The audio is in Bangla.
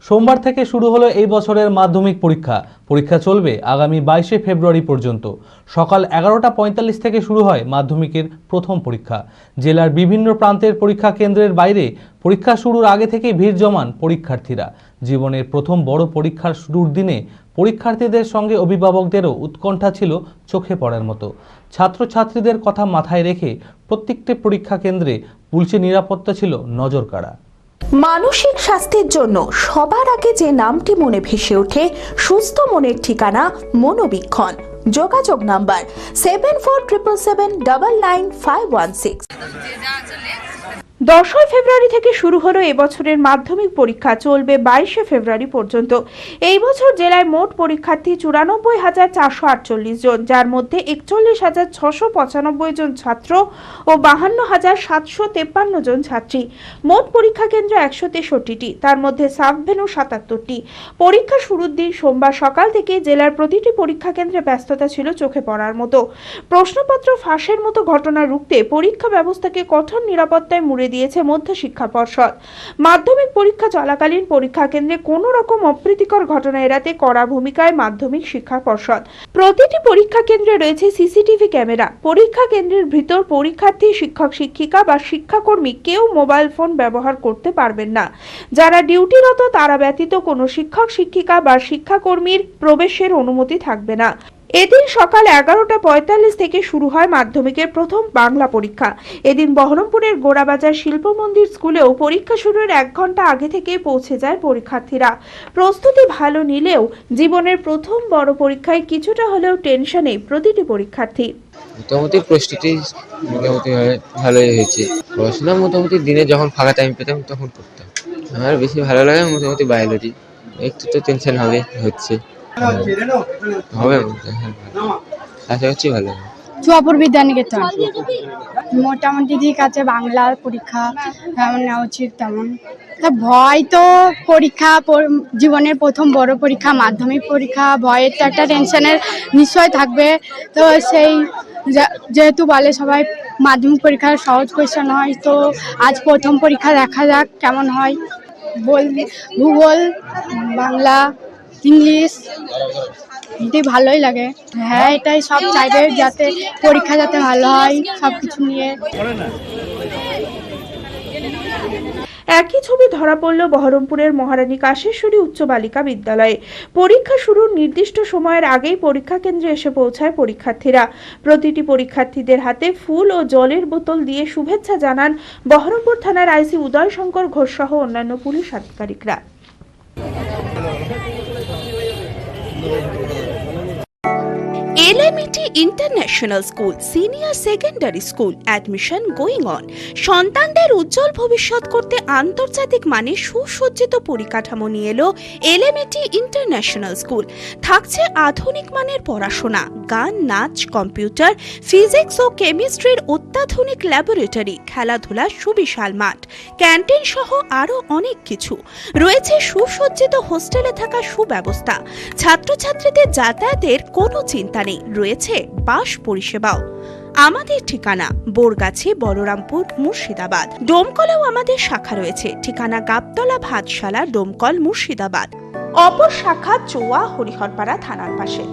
সোমবার থেকে শুরু হলো এই বছরের মাধ্যমিক পরীক্ষা। পরীক্ষা চলবে আগামী 22শে ফেব্রুয়ারি পর্যন্ত। সকাল 11:45 থেকে শুরু হয় মাধ্যমিকের প্রথম পরীক্ষা। জেলার বিভিন্ন প্রান্তের পরীক্ষা কেন্দ্রের বাইরে পরীক্ষা শুরুর আগে থেকে ভিড় জমান পরীক্ষার্থীরা। জীবনের প্রথম বড় পরীক্ষার শুরুর দিনে পরীক্ষার্থীদের সঙ্গে অভিভাবকদেরও উৎকণ্ঠা ছিল চোখে পড়ার মতো। ছাত্রছাত্রীদের কথা মাথায় রেখে প্রত্যেকটি পরীক্ষা কেন্দ্রে পুলিশের নিরাপত্তা ছিল নজরকাড়া। মানসিক স্বাস্থ্যের জন্য সবার আগে যে নামটি মনে ভেসে ওঠে, সুস্থ মনের ঠিকানা মনোবীক্ষণ। যোগাযোগ নাম্বার 7477799516। 10 ফেব্রুয়ারি থেকে শুরু হলো এবছরের মাধ্যমিক পরীক্ষা, চলবে 22শে ফেব্রুয়ারি পর্যন্ত। এই বছর জেলায় মোট পরীক্ষার্থী 94,448 জন, যার মধ্যে 41,695 জন ছাত্র ও 52,753 জন ছাত্রী। মোট পরীক্ষা কেন্দ্র 163টি, তার মধ্যে সাবভেনু 77টি। পরীক্ষা শুরুর দিন সোমবার সকাল থেকে জেলার প্রতিটি পরীক্ষা কেন্দ্রে ব্যস্ততা ছিল চোখে পড়ার মতো। প্রশ্নপত্র ফাঁসের মতো ঘটনা রুখতে পরীক্ষা ব্যবস্থাকে কঠোর নিরাপত্তায় মুড়ে দিয়েছে মধ্য শিক্ষা পর্ষদ। মাধ্যমিক পরীক্ষা চলাকালীন পরীক্ষা কেন্দ্রে কোনো রকম অপ্রীতিকর ঘটনা এড়াতে কড়া ভূমিকায় মাধ্যমিক শিক্ষা পর্ষদ। প্রতিটি পরীক্ষা কেন্দ্রে রয়েছে সিসিটিভি ক্যামেরা। পরীক্ষা কেন্দ্রের ভিতর পরীক্ষার্থী, শিক্ষক শিক্ষিকা বা শিক্ষাকর্মী কেউ মোবাইল ফোন ব্যবহার করতে পারবেন না। যারা ডিউটিরত তারা ব্যতীত কোনো শিক্ষক শিক্ষিকা বা শিক্ষাকর্মীর প্রবেশের অনুমতি থাকবে না। এদিন সকাল 11:45 থেকে শুরু হয় মাধ্যমিকের প্রথম বাংলা পরীক্ষা। এদিন বহরমপুরের গোড়াবাজার শিল্প মন্দির স্কুলেও পরীক্ষা শুরুর 1 ঘন্টা আগে থেকে পৌঁছে যায় পরীক্ষার্থীরা। প্রস্তুতি ভালো নিলেও জীবনের প্রথম বড় পরীক্ষায় কিছুটা হলেও টেনশনে প্রতিটি পরীক্ষার্থী। মোটামুটি প্রস্তুতি ভালোই হয়েছে। পড়াশোনা মোটামুটি দিনে যখন ফাঁকা টাইম পেতাম তখন করতাম। আমার বেশি ভালো লাগে মোটামুটি বায়োলজি। একটু তো টেনশন হচ্ছে হবে, আশা করছি ভালো হবে। চুয়াপুর বিদ্যানিকেতন। মোটামুটি ঠিক আছে, বাংলার পরীক্ষা যেমন নেওয়া উচিত তেমন। ভয় তো, পরীক্ষা জীবনের প্রথম বড় পরীক্ষা, মাধ্যমিক পরীক্ষা, ভয়ের তো একটা টেনশনের নিশ্চয় থাকবে। তো সেই যেহেতু বলে সবাই মাধ্যমিক পরীক্ষা সহজ কোয়েশ্চেন হয়, তো আজ প্রথম পরীক্ষা, দেখা যাক কেমন হয়। ভূগোল, বাংলা, ইংলিশ এটি ভালোই লাগে। হ্যাঁ, এটাই সব চাইবে যাতে পরীক্ষা যাতে ভালো হয় সবকিছু নিয়ে। একই ছবি ধরা পড়ল বহরমপুরের মহারানী কাশেশ্বরী উচ্চ বালিকা বিদ্যালয়ে। পরীক্ষা শুরুর নির্দিষ্ট সময়ের আগেই পরীক্ষা কেন্দ্রে এসে পৌঁছায় পরীক্ষার্থীরা। প্রতিটি পরীক্ষার্থীদের হাতে ফুল ও জলের বোতল দিয়ে শুভেচ্ছা জানান বহরমপুর থানার আইসি উদয় শঙ্কর ঘোষ সহ অন্যান্য পুলিশ আধিকারিকরা। LMET international school senior secondary school admission going on. সন্তানদের উজ্জ্বল ভবিষ্যৎ করতে আন্তর্জাতিক মানের সুসজ্জিত পরিকাঠামো নিয়ে এলো এলএমইটি ইন্টারন্যাশনাল স্কুল। থাকছে আধুনিক মানের পড়াশোনা, গান, নাচ, কম্পিউটার, ফিজিক্স ও কেমিস্ট্রির অত্যাধুনিক ল্যাবরেটরি, খেলাধুলার সুবিশাল মাঠ, ক্যান্টিন সহ আরও অনেক কিছু। রয়েছে সুসজ্জিত হোস্টেলে থাকার সুব্যবস্থা। ছাত্রছাত্রীদের যাতায়াতের কোনো চিন্তা নেই, রয়েছে বাস পরিষেবাও। আমাদের ঠিকানা বোরগাছি, বলরামপুর, মুর্শিদাবাদ। ডোমকলেও আমাদের শাখা রয়েছে, ঠিকানা গাবতলা ভাতশালা, ডোমকল, মুর্শিদাবাদ। অপর শাখা চোয়া, হরিহরপাড়া থানার পাশে।